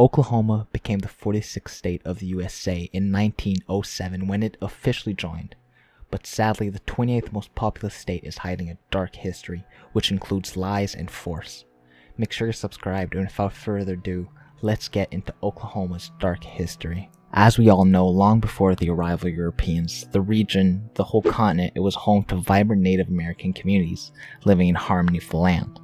Oklahoma became the 46th state of the USA in 1907 when it officially joined. But sadly, the 28th most populous state is hiding a dark history, which includes lies and force. Make sure you're subscribed, and without further ado, let's get into Oklahoma's dark history. As we all know, long before the arrival of Europeans, the region, the whole continent, it was home to vibrant Native American communities living in harmony with the land.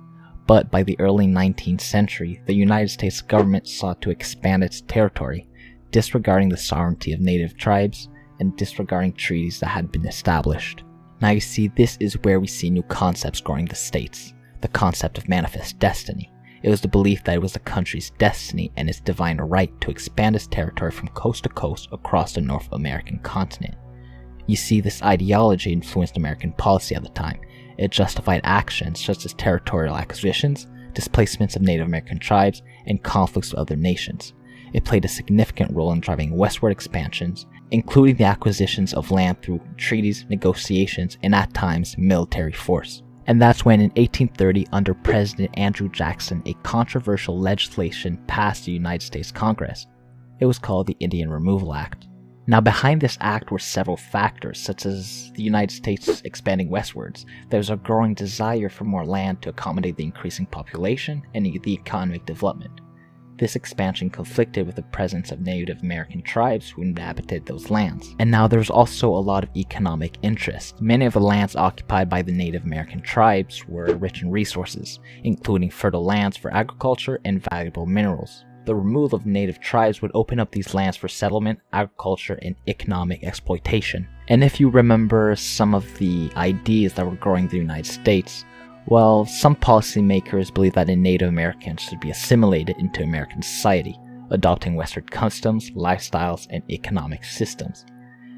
But by the early 19th century, the United States government sought to expand its territory, disregarding the sovereignty of native tribes and disregarding treaties that had been established. Now you see, this is where we see new concepts growing the states. The concept of manifest destiny. It was the belief that it was the country's destiny and its divine right to expand its territory from coast to coast across the North American continent. You see, this ideology influenced American policy at the time. It justified actions such as territorial acquisitions, displacements of Native American tribes, and conflicts with other nations. It played a significant role in driving westward expansions, including the acquisitions of land through treaties, negotiations, and at times military force. And that's when in 1830, under President Andrew Jackson, a controversial legislation passed the United States Congress. It was called the Indian Removal Act. Now behind this act were several factors, such as the United States expanding westwards. There was a growing desire for more land to accommodate the increasing population and the economic development. This expansion conflicted with the presence of Native American tribes who inhabited those lands. And now there was also a lot of economic interest. Many of the lands occupied by the Native American tribes were rich in resources, including fertile lands for agriculture and valuable minerals. The removal of native tribes would open up these lands for settlement, agriculture, and economic exploitation. And if you remember some of the ideas that were growing in the United States, well, some policymakers believed that Native Americans should be assimilated into American society, adopting Western customs, lifestyles, and economic systems.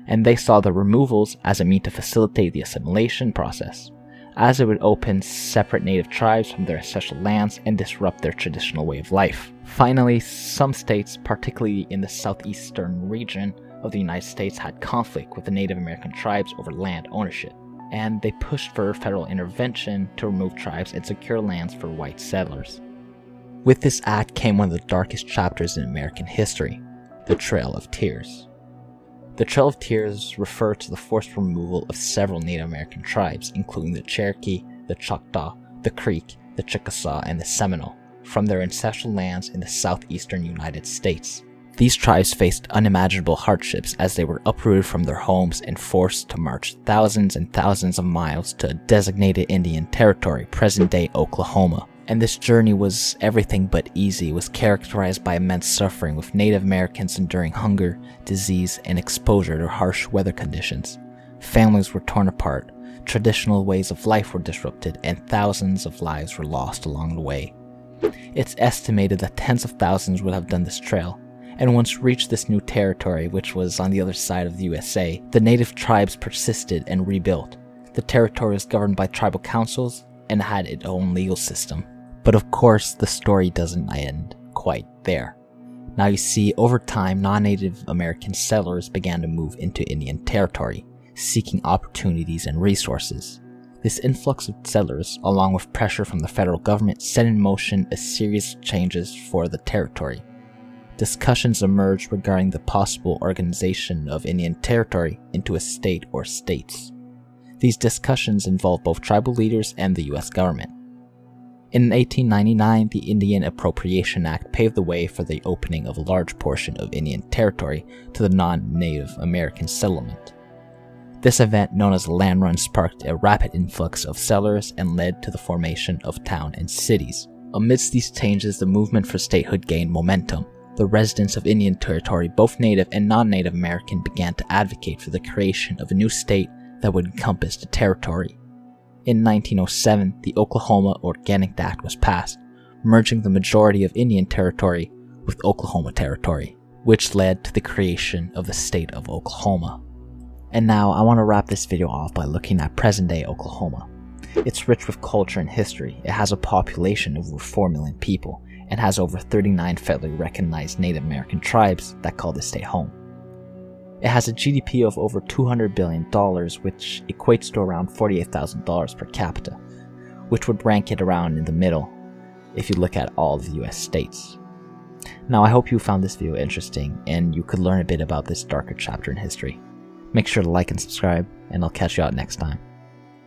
And they saw the removals as a means to facilitate the assimilation process, as it would open separate native tribes from their ancestral lands and disrupt their traditional way of life. Finally, some states, particularly in the southeastern region of the United States, had conflict with the Native American tribes over land ownership, and they pushed for federal intervention to remove tribes and secure lands for white settlers. With this act came one of the darkest chapters in American history, the Trail of Tears. The Trail of Tears referred to the forced removal of several Native American tribes, including the Cherokee, the Choctaw, the Creek, the Chickasaw, and the Seminole, from their ancestral lands in the southeastern United States. These tribes faced unimaginable hardships as they were uprooted from their homes and forced to march thousands and thousands of miles to a designated Indian territory, present-day Oklahoma. And this journey was everything but easy. It was characterized by immense suffering, with Native Americans enduring hunger, disease, and exposure to harsh weather conditions. Families were torn apart, traditional ways of life were disrupted, and thousands of lives were lost along the way. It's estimated that tens of thousands would have done this trail, and once reached this new territory, which was on the other side of the USA, the native tribes persisted and rebuilt. The territory was governed by tribal councils and had its own legal system. But of course, the story doesn't end quite there. Now you see, over time, non-Native American settlers began to move into Indian territory, seeking opportunities and resources. This influx of settlers, along with pressure from the federal government, set in motion a series of changes for the territory. Discussions emerged regarding the possible organization of Indian territory into a state or states. These discussions involved both tribal leaders and the US government. In 1899, the Indian Appropriation Act paved the way for the opening of a large portion of Indian territory to the non-Native American settlement. This event, known as the Land Run, sparked a rapid influx of settlers and led to the formation of towns and cities. Amidst these changes, the movement for statehood gained momentum. The residents of Indian territory, both Native and non-Native American, began to advocate for the creation of a new state that would encompass the territory. In 1907, the Oklahoma Organic Act was passed, merging the majority of Indian territory with Oklahoma territory, which led to the creation of the state of Oklahoma. And now I want to wrap this video off by looking at present-day Oklahoma. It's rich with culture and history. It has a population of over 4 million people and has over 39 federally recognized Native American tribes that call this state home. It has a GDP of over $200 billion, which equates to around $48,000 per capita, which would rank it around in the middle if you look at all of the US states. Now I hope you found this video interesting and you could learn a bit about this darker chapter in history. Make sure to like and subscribe, and I'll catch you out next time.